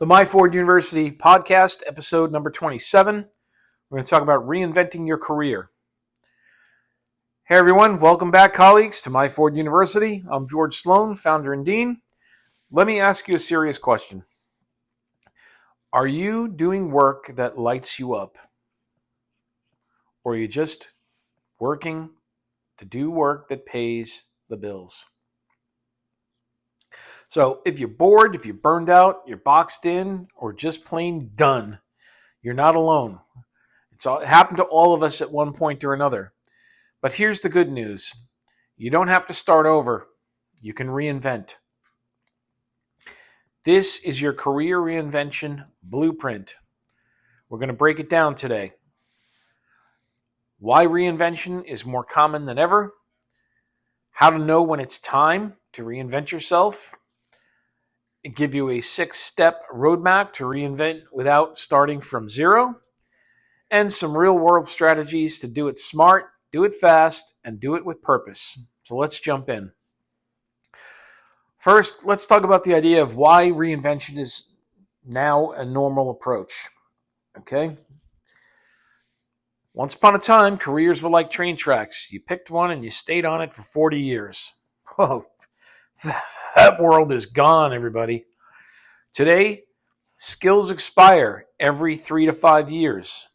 The My Ford University podcast, episode number 27. We're going to talk about reinventing your career. Hey everyone, welcome back colleagues to My Ford University. I'm George Sloan, founder and dean. Let me ask you a serious question. Are you doing work that lights you up? Or are you just working to do work that pays the bills? So if you're bored, if you're burned out, you're boxed in, or just plain done, you're not alone. It happened to all of us at one point or another. But here's the good news. You don't have to start over. You can reinvent. This is your career reinvention blueprint. We're going to break it down today. Why reinvention is more common than ever. How to know when it's time to reinvent yourself. Give you a 6-step roadmap to reinvent without starting from zero. And some real-world strategies to do it smart, do it fast, and do it with purpose. So let's jump in. First, let's talk about the idea of why reinvention is now a normal approach. Okay? Once upon a time, careers were like train tracks. You picked one and you stayed on it for 40 years. Oh, that world is gone, everybody. Today, skills expire every 3 to 5 years.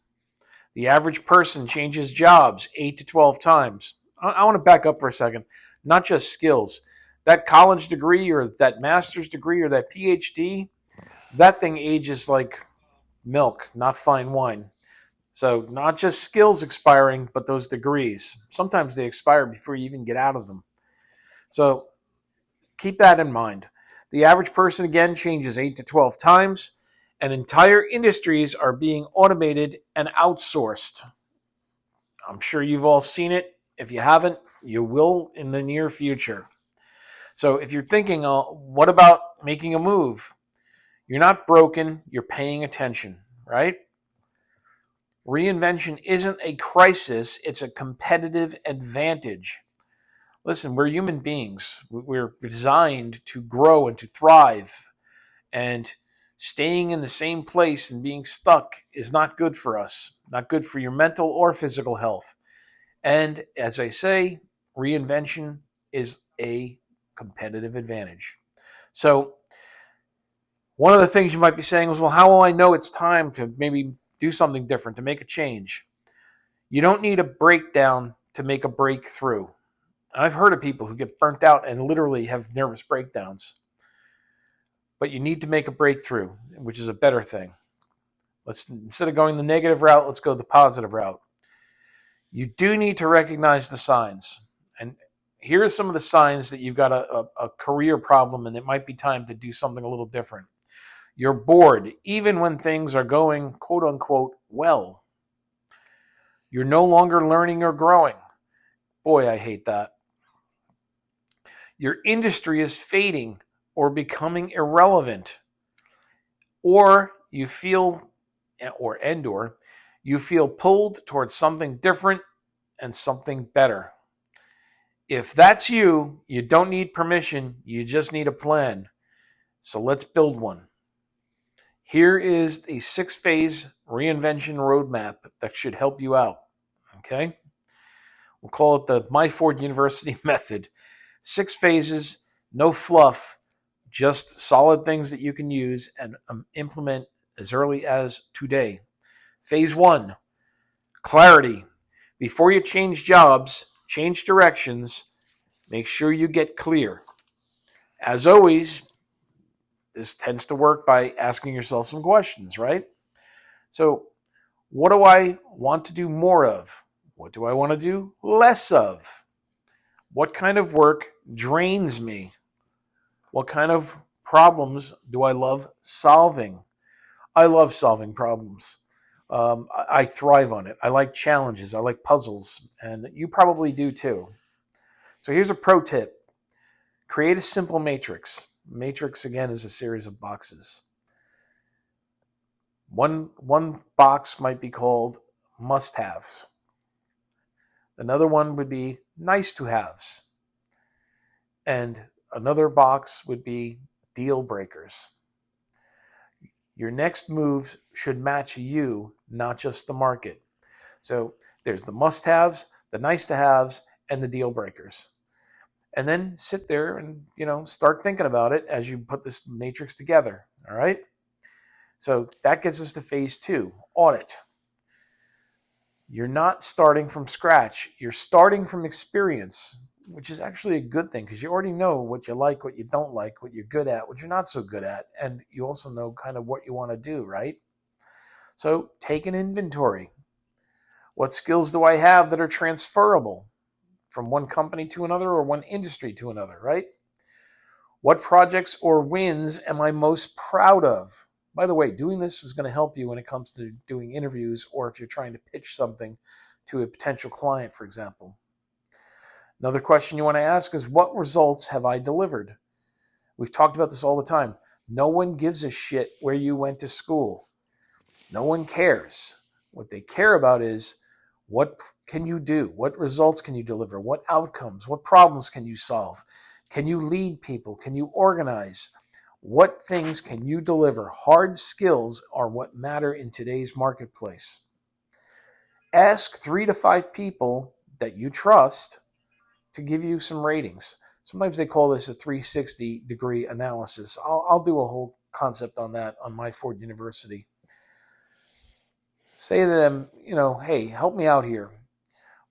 The average person changes jobs 8 to 12 times. I want to back up for a second. Not just skills. That college degree or that master's degree or that PhD, that thing ages like milk, not fine wine. So not just skills expiring, but those degrees. Sometimes they expire before you even get out of them. So keep that in mind. The average person, again, changes 8 to 12 times, and entire industries are being automated and outsourced. I'm sure you've all seen it. If you haven't, you will in the near future. So if you're thinking, what about making a move? You're not broken, you're paying attention, right? Reinvention isn't a crisis, it's a competitive advantage. Listen, we're human beings. We're designed to grow and to thrive. And staying in the same place and being stuck is not good for us, not good for your mental or physical health. And as I say, reinvention is a competitive advantage. So one of the things you might be saying is, well, how will I know it's time to maybe do something different, to make a change? You don't need a breakdown to make a breakthrough. I've heard of people who get burnt out and literally have nervous breakdowns. But you need to make a breakthrough, which is a better thing. Instead of going the negative route, let's go the positive route. You do need to recognize the signs. And here are some of the signs that you've got a career problem and it might be time to do something a little different. You're bored, even when things are going, quote unquote, well. You're no longer learning or growing. Boy, I hate that. Your industry is fading or becoming irrelevant. Or you feel, or you feel pulled towards something different and something better. If that's you, you don't need permission, you just need a plan. So let's build one. Here is a 6-phase reinvention roadmap that should help you out. Okay? We'll call it the My Ford University method. 6 phases, no fluff, just solid things that you can use and implement as early as today. Phase 1, clarity. Before you change jobs, change directions, make sure you get clear. As always, this tends to work by asking yourself some questions, right? So, what do I want to do more of? What do I want to do less of? What kind of work drains me? What kind of problems do I love solving? I love solving problems. I thrive on it. I like challenges. I like puzzles. And you probably do too. So here's a pro tip. Create a simple matrix. Matrix, again, is a series of boxes. One box might be called must-haves. Another one would be nice-to-haves. And another box would be deal breakers. Your next moves should match you, not just the market. So there's the must-haves, the nice-to-haves, and the deal breakers. And then sit there and, start thinking about it as you put this matrix together. All right. So that gets us to phase 2, audit. You're not starting from scratch. You're starting from experience, which is actually a good thing because you already know what you like, what you don't like, what you're good at, what you're not so good at. And you also know kind of what you want to do, right? So take an inventory. What skills do I have that are transferable from one company to another or one industry to another, right? What projects or wins am I most proud of? By the way, doing this is going to help you when it comes to doing interviews or if you're trying to pitch something to a potential client, for example. Another question you want to ask is, what results have I delivered? We've talked about this all the time. No one gives a shit where you went to school. No one cares. What they care about is, what can you do? What results can you deliver? What outcomes? What problems can you solve? Can you lead people? Can you organize? What things can you deliver? Hard skills are what matter in today's marketplace. Ask 3 to 5 people that you trust to give you some ratings. Sometimes they call this a 360-degree analysis. I'll do a whole concept on that on my Ford University. Say to them, hey, help me out here.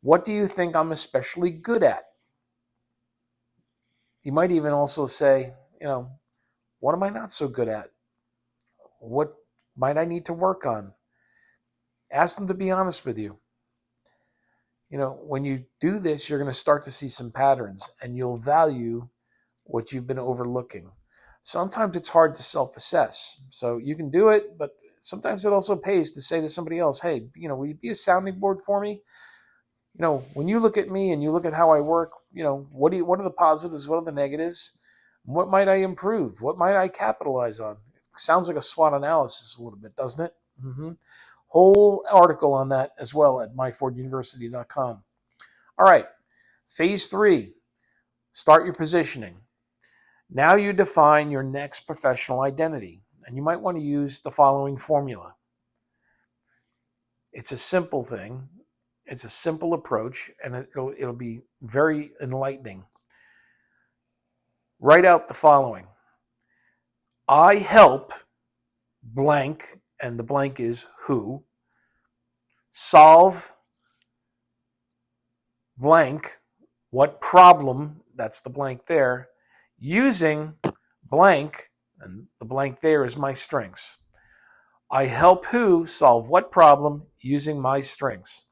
What do you think I'm especially good at? You might even also say, what am I not so good at? What might I need to work on? Ask them to be honest with you. When you do this, you're going to start to see some patterns and you'll value what you've been overlooking. Sometimes it's hard to self-assess. So you can do it, but sometimes it also pays to say to somebody else, hey, will you be a sounding board for me? When you look at me and you look at how I work, what are the positives? What are the negatives? What might I improve? What might I capitalize on? It sounds like a SWOT analysis a little bit, doesn't it? Mm-hmm. Whole article on that as well at myforduniversity.com. All right, phase 3, start your positioning. Now you define your next professional identity, and you might want to use the following formula. It's a simple thing. It's a simple approach, and it'll be very enlightening. Write out the following. I help blank, and the blank is who, solve blank, what problem, that's the blank there, using blank, and the blank there is my strengths. I help who solve what problem using my strengths.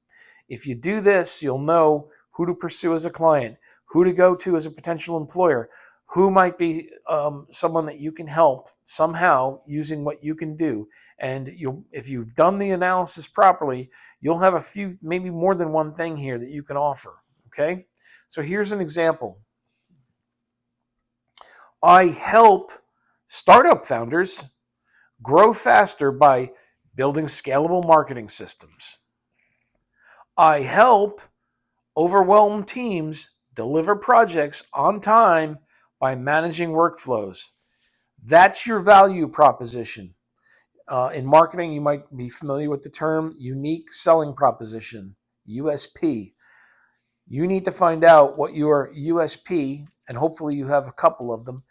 If you do this, you'll know who to pursue as a client, who to go to as a potential employer, who might be someone that you can help somehow using what you can do. And if you've done the analysis properly, you'll have a few, maybe more than one thing here that you can offer. Okay? So here's an example. I help startup founders grow faster by building scalable marketing systems. I help overwhelmed teams deliver projects on time by managing workflows. That's your value proposition. In marketing, you might be familiar with the term unique selling proposition, USP. You need to find out what your USP, and hopefully you have a couple of them,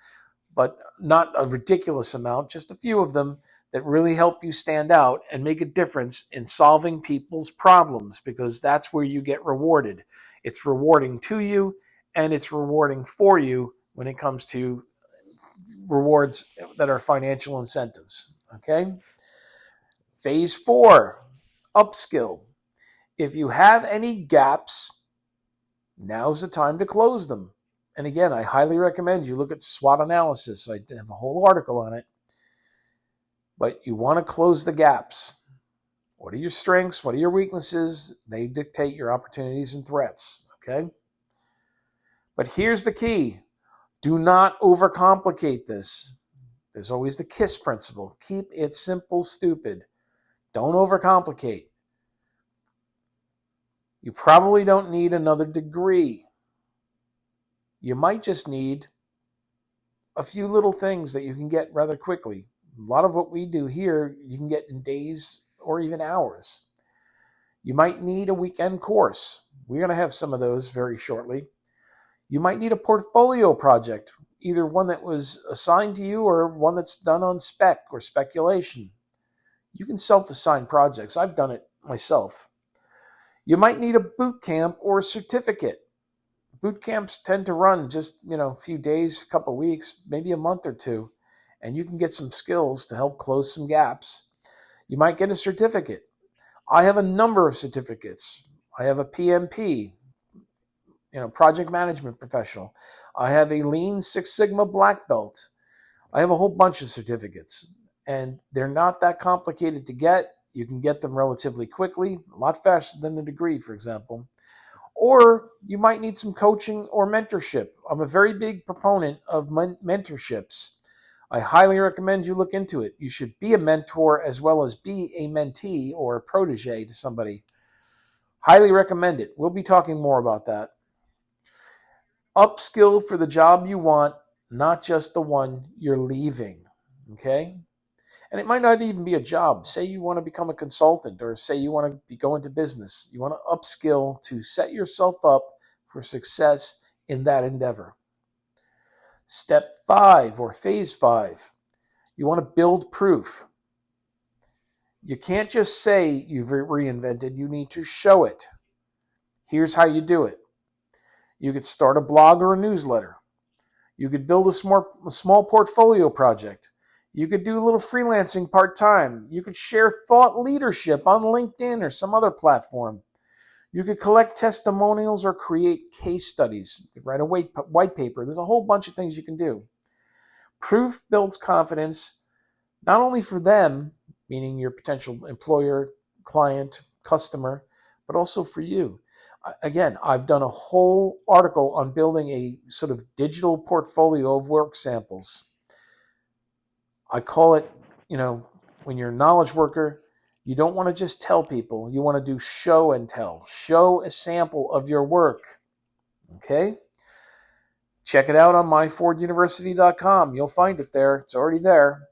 but not a ridiculous amount, just a few of them that really help you stand out and make a difference in solving people's problems, because that's where you get rewarded. It's rewarding to you, and it's rewarding for you when it comes to rewards that are financial incentives. Okay? Phase 4, upskill. If you have any gaps, now's the time to close them. And again, I highly recommend you look at SWOT analysis. I have a whole article on it. But you want to close the gaps. What are your strengths? What are your weaknesses? They dictate your opportunities and threats. Okay? But here's the key. Do not overcomplicate this. There's always the KISS principle. Keep it simple, stupid. Don't overcomplicate. You probably don't need another degree. You might just need a few little things that you can get rather quickly. A lot of what we do here, you can get in days or even hours. You might need a weekend course. We're going to have some of those very shortly. You might need a portfolio project, either one that was assigned to you or one that's done on spec or speculation. You can self-assign projects. I've done it myself. You might need a boot camp or a certificate. Boot camps tend to run just, a few days, a couple of weeks, maybe a month or two, and you can get some skills to help close some gaps. You might get a certificate. I have a number of certificates. I have a PMP, project management professional. I have a Lean Six Sigma black belt. I have a whole bunch of certificates, and they're not that complicated to get. You can get them relatively quickly, a lot faster than a degree, for example. Or you might need some coaching or mentorship. I'm a very big proponent of mentorships. I highly recommend you look into it. You should be a mentor as well as be a mentee or a protege to somebody. Highly recommend it. We'll be talking more about that. Upskill for the job you want, not just the one you're leaving. Okay? And it might not even be a job. Say you want to become a consultant, or say you want to go into business. You want to upskill to set yourself up for success in that endeavor. Step 5 or phase 5, you want to build proof. You can't just say you've reinvented, you need to show it. Here's how you do it. You could start a blog or a newsletter. You could build a small portfolio project. You could do a little freelancing part-time. You could share thought leadership on LinkedIn or some other platform. You could collect testimonials or create case studies. You could write a white paper. There's a whole bunch of things you can do. Proof builds confidence, not only for them, meaning your potential employer, client, customer, but also for you. Again, I've done a whole article on building a sort of digital portfolio of work samples. I call it, when you're a knowledge worker, you don't want to just tell people. You want to do show and tell. Show a sample of your work. Okay? Check it out on myforduniversity.com. You'll find it there. It's already there.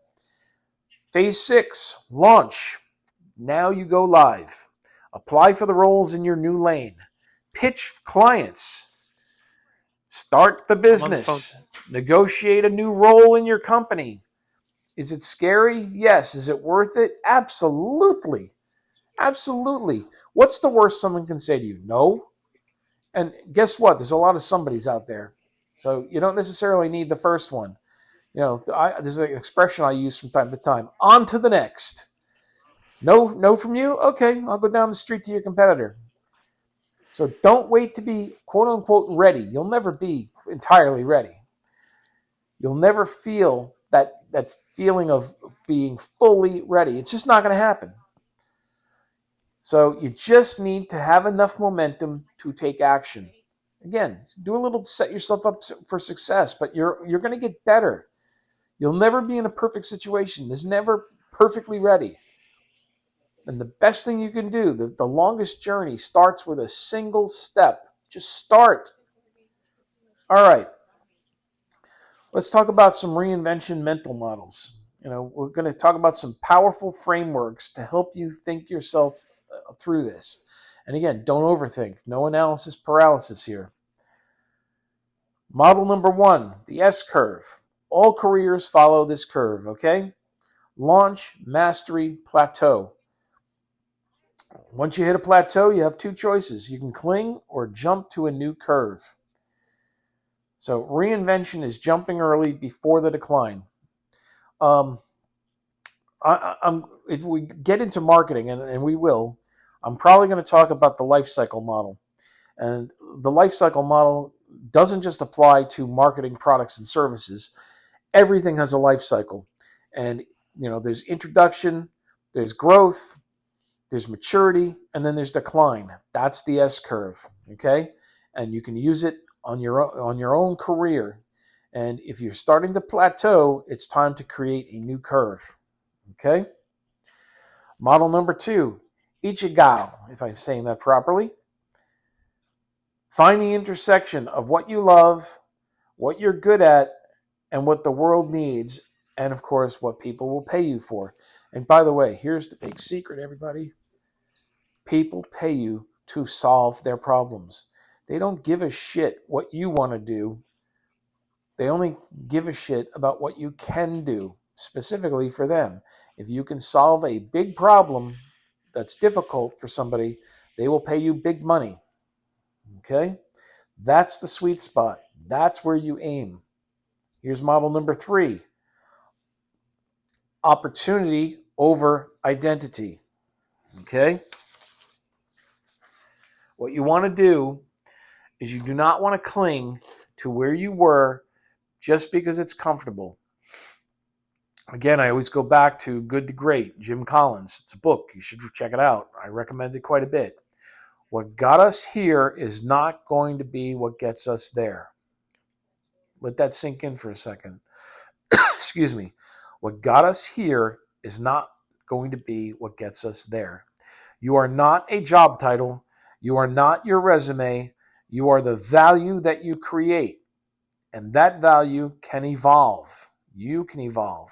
Phase 6, launch. Now you go live. Apply for the roles in your new lane. Pitch clients. Start the business. Negotiate a new role in your company. Is it scary? Yes. Is it worth it? Absolutely. Absolutely. What's the worst someone can say to you? No. And guess what? There's a lot of somebodies out there. So you don't necessarily need the first one. There's an expression I use from time to time. On to the next. No from you? Okay, I'll go down the street to your competitor. So don't wait to be quote unquote ready. You'll never be entirely ready. You'll never feel that feeling of being fully ready. It's just not going to happen. So you just need to have enough momentum to take action. Again, do a little to set yourself up for success, but you're going to get better. You'll never be in a perfect situation. There's never perfectly ready. And the best thing you can do, the longest journey, starts with a single step. Just start. All right. Let's talk about some reinvention mental models. We're going to talk about some powerful frameworks to help you think yourself through this. And again, don't overthink. No analysis paralysis here. Model number 1, the S curve. All careers follow this curve, okay? Launch, mastery, plateau. Once you hit a plateau, you have 2 choices. You can cling or jump to a new curve. So reinvention is jumping early before the decline. If we get into marketing, and we will, I'm probably going to talk about the life cycle model. And the life cycle model doesn't just apply to marketing products and services. Everything has a life cycle. And, there's introduction, there's growth, there's maturity, and then there's decline. That's the S curve, okay? And you can use it on your own career. And if you're starting to plateau, it's time to create a new curve, okay? Model number 2, Ichigai, if I'm saying that properly. Find the intersection of what you love, what you're good at, and what the world needs, and of course, what people will pay you for. And by the way, here's the big secret, everybody. People pay you to solve their problems. They don't give a shit what you want to do. They only give a shit about what you can do, specifically for them. If you can solve a big problem that's difficult for somebody, they will pay you big money. Okay? That's the sweet spot. That's where you aim. Here's model number 3. Opportunity over identity. Okay? What you want to do is you do not want to cling to where you were just because it's comfortable. Again, I always go back to Good to Great, Jim Collins. It's a book. You should check it out. I recommend it quite a bit. What got us here is not going to be what gets us there. Let that sink in for a second. Excuse me. What got us here is not going to be what gets us there. You are not a job title. You are not your resume. You are the value that you create. And that value can evolve. You can evolve.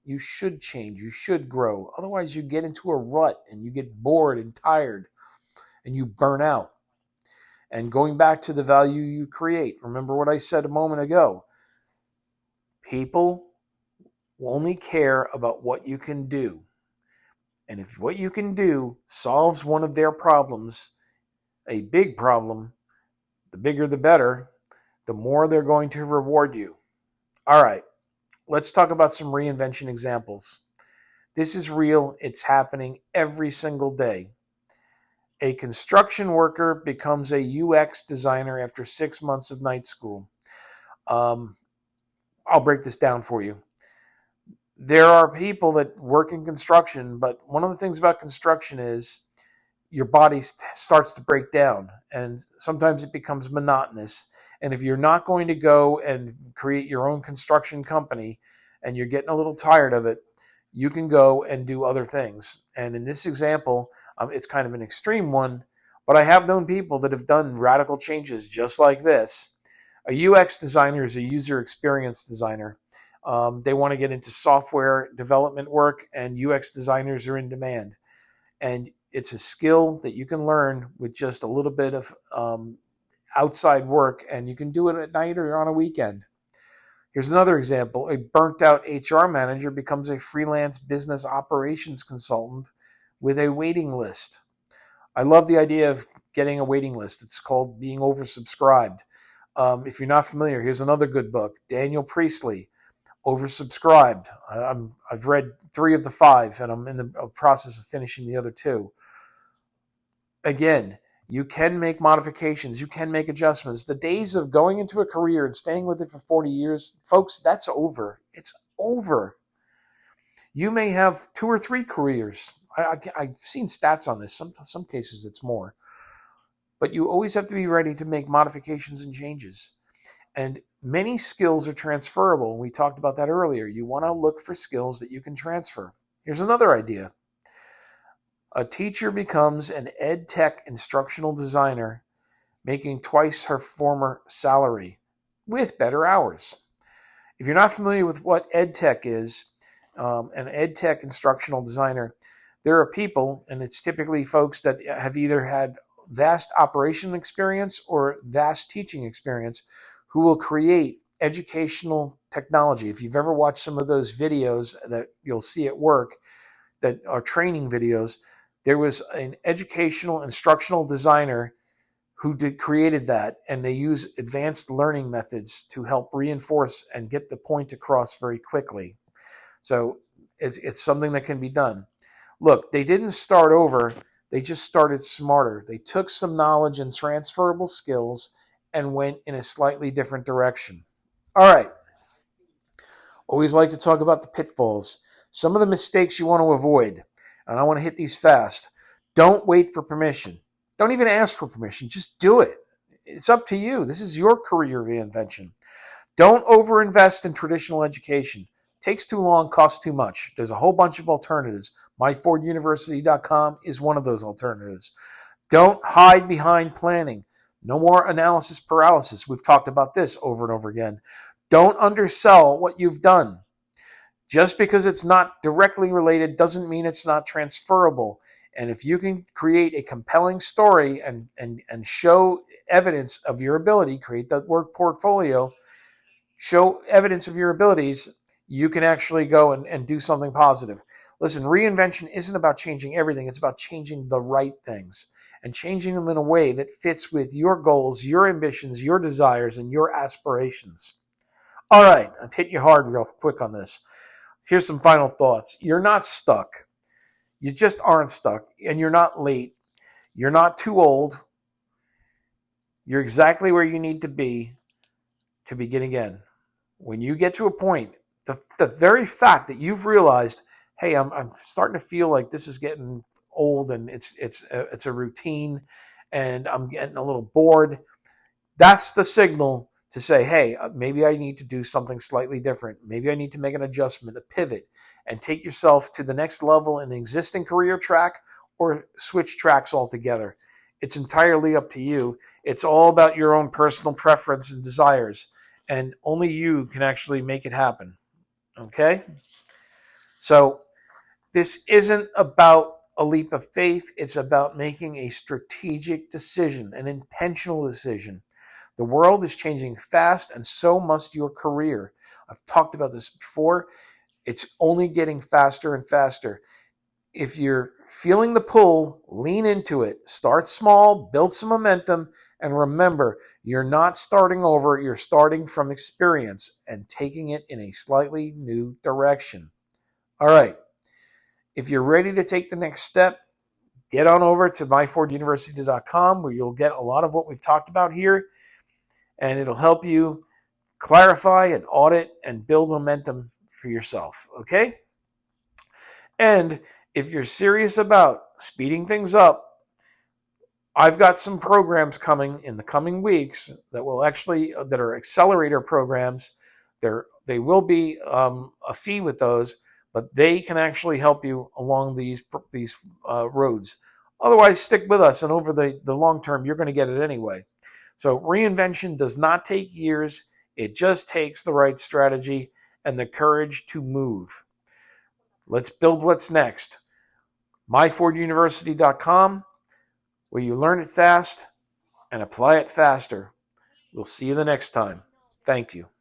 You should change. You should grow. Otherwise, you get into a rut and you get bored and tired and you burn out. And going back to the value you create, remember what I said a moment ago. People only care about what you can do. And if what you can do solves one of their problems, a big problem, the bigger the better, the more they're going to reward you. All right, let's talk about some reinvention examples. This is real. It's happening every single day. A construction worker becomes a UX designer after 6 months of night school. I'll break this down for you. There are people that work in construction, but one of the things about construction is your body starts to break down, and sometimes it becomes monotonous. And if you're not going to go and create your own construction company and you're getting a little tired of it, you can go and do other things. And in this example, it's kind of an extreme one, but I have known people that have done radical changes just like this. A UX designer is a user experience designer. They want to get into software development work, and UX designers are in demand. And it's a skill that you can learn with just a little bit of outside work, and you can do it at night or on a weekend. Here's another example. A burnt-out HR manager becomes a freelance business operations consultant with a waiting list. I love the idea of getting a waiting list. It's called being oversubscribed. If you're not familiar, here's another good book, Daniel Priestley, Oversubscribed. I've read 3 of the 5, and I'm in the process of finishing the other 2. Again, you can make modifications. You can make adjustments. The days of going into a career and staying with it for 40 years, folks, that's over. It's over. You may have 2 or 3 careers. I've seen stats on this. Some cases it's more. But you always have to be ready to make modifications and changes. And many skills are transferable. We talked about that earlier. You want to look for skills that you can transfer. Here's another idea. A teacher becomes an ed tech instructional designer, making twice her former salary with better hours. If you're not familiar with what ed tech is, an ed tech instructional designer, there are people, and it's typically folks that have either had vast operation experience or vast teaching experience, who will create educational technology. If you've ever watched some of those videos that you'll see at work that are training videos, there was an educational instructional designer who created that, and they use advanced learning methods to help reinforce and get the point across very quickly. So it's something that can be done. Look, they didn't start over. They just started smarter. They took some knowledge and transferable skills and went in a slightly different direction. All right. Always like to talk about the pitfalls. Some of the mistakes you want to avoid, and I want to hit these fast. Don't wait for permission. Don't even ask for permission. Just do it. It's up to you. This is your career reinvention. Don't overinvest in traditional education. Takes too long, costs too much. There's a whole bunch of alternatives. MyFordUniversity.com is one of those alternatives. Don't hide behind planning. No more analysis paralysis. We've talked about this over and over again. Don't undersell what you've done. Just because it's not directly related doesn't mean it's not transferable. And if you can create a compelling story and show evidence of your ability, create that word portfolio, show evidence of your abilities, you can actually go and do something positive. Listen, reinvention isn't about changing everything, it's about changing the right things and changing them in a way that fits with your goals, your ambitions, your desires, and your aspirations. All right, I've hit you hard real quick on this. Here's some final thoughts. You're not stuck. You just aren't stuck, and you're not late. You're not too old. You're exactly where you need to begin again. When you get to a point, the very fact that you've realized, hey, I'm starting to feel like this is getting old and it's a routine, and I'm getting a little bored. That's the signal to say, hey, maybe I need to do something slightly different. Maybe I need to make an adjustment, a pivot, and take yourself to the next level in an existing career track or switch tracks altogether. It's entirely up to you. It's all about your own personal preference and desires, and only you can actually make it happen. Okay? So, this isn't about a leap of faith. It's about making a strategic decision, an intentional decision. The world is changing fast, and so must your career. I've talked about this before. It's only getting faster and faster. If you're feeling the pull, lean into it. Start small, build some momentum, and remember, you're not starting over, you're starting from experience and taking it in a slightly new direction. All right. If you're ready to take the next step, get on over to myforduniversity.com where you'll get a lot of what we've talked about here, and it'll help you clarify and audit and build momentum for yourself. Okay? And if you're serious about speeding things up, I've got some programs coming in the coming weeks that will actually that are accelerator programs. They will be a fee with those, but they can actually help you along these roads. Otherwise, stick with us, and over the long term, you're going to get it anyway. So reinvention does not take years. It just takes the right strategy and the courage to move. Let's build what's next. myforduniversity.com, where you learn it fast and apply it faster. We'll see you the next time. Thank you.